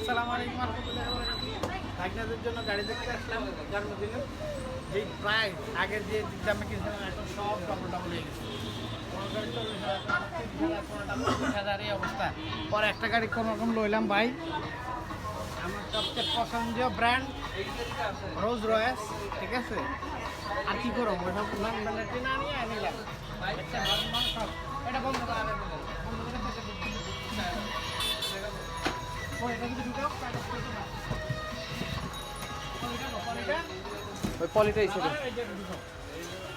আসসালামু আলাইকুম রহমতুল্লাহি ওয়া বারাকাতুহু। ভাগনাদের জন্য গাড়ি দেখতে আসলাম জন্মদিনে। যে প্রাইস আগের যে দামে কিনছিলাম এখন সব ডবল ডবল হয়ে গেছে। কোনো গাড়ি 40,000, 30,000, এই অবস্থা। পরে একটা গাড়ি কোনো রকম লইলাম ভাই। আমার সবচেয়ে পছন্দীয় ব্র্যান্ড রোজ রয়েস, ঠিক আছে। আর কি করো ওই সব মেন্টালিটি না নিয়ে নিলাম সব। এটা বন্ধ করা বন্ধ ওই পলিটাই ছিল।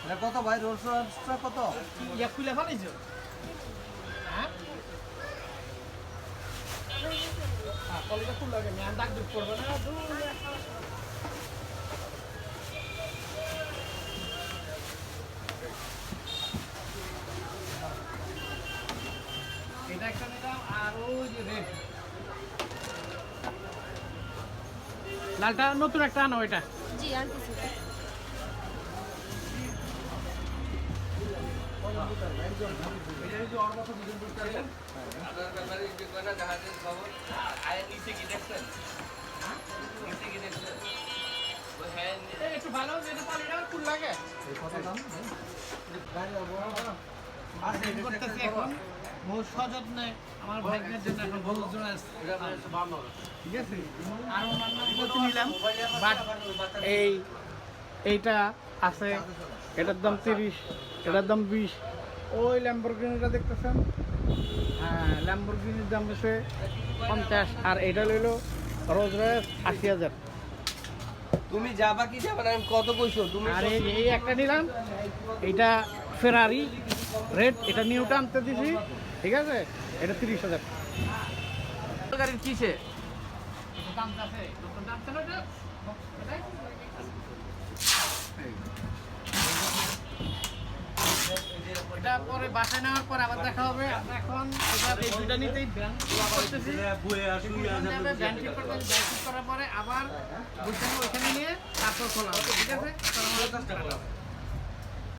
এটা কত ভাই? রোলস রয়েসটা কত? ইয়া খুলে ফেলাইছো? হ্যাঁ পলিটা খুলে লাগে না, দাগ দুগ করবে না। এটা একটা নিলাম আর ওই যে রেড লালটা নতুন একটা আনো। এটা জি আনতেছি। একটু ভালো যেটা পালিটা ফুল লাগে। কত দাম? করতেছি এখন বহু সযত্নে আমার ভাইদের জন্য এখন বহু জোড়া ঠিক আছে। আর অন্যান্য কিছু নিলাম, বাট এইটা আছে, এটার দাম 30, এটার দাম 20। ওই ল্যাম্বরগিনিটা দেখতেছেন, হ্যাঁ ল্যাম্বরগিনির দাম হচ্ছে 50, আর এটা লইলো রোজ রয়েস 80,000। তুমি যাবা কি যাবা না, আমি কত কইছো তুমি? আর এই একটা নিলাম, এটা ফেরারি রেড, এটা নিউটা আনতে দিছি, ঠিক আছে। এটা 30,000 গাড়ির কিসে? দাম আছে, দাম ছিল এটা। এটা পরে বাসায় নেওয়ার পর আবার দেখা হবে। আমরা এখন এটা এই দুইটা নিতেই ব্যান করতেছি। ব্যান ঠিক করার পরে আবার ওইখানে নিয়ে তারপর খোলা হবে, ঠিক আছে।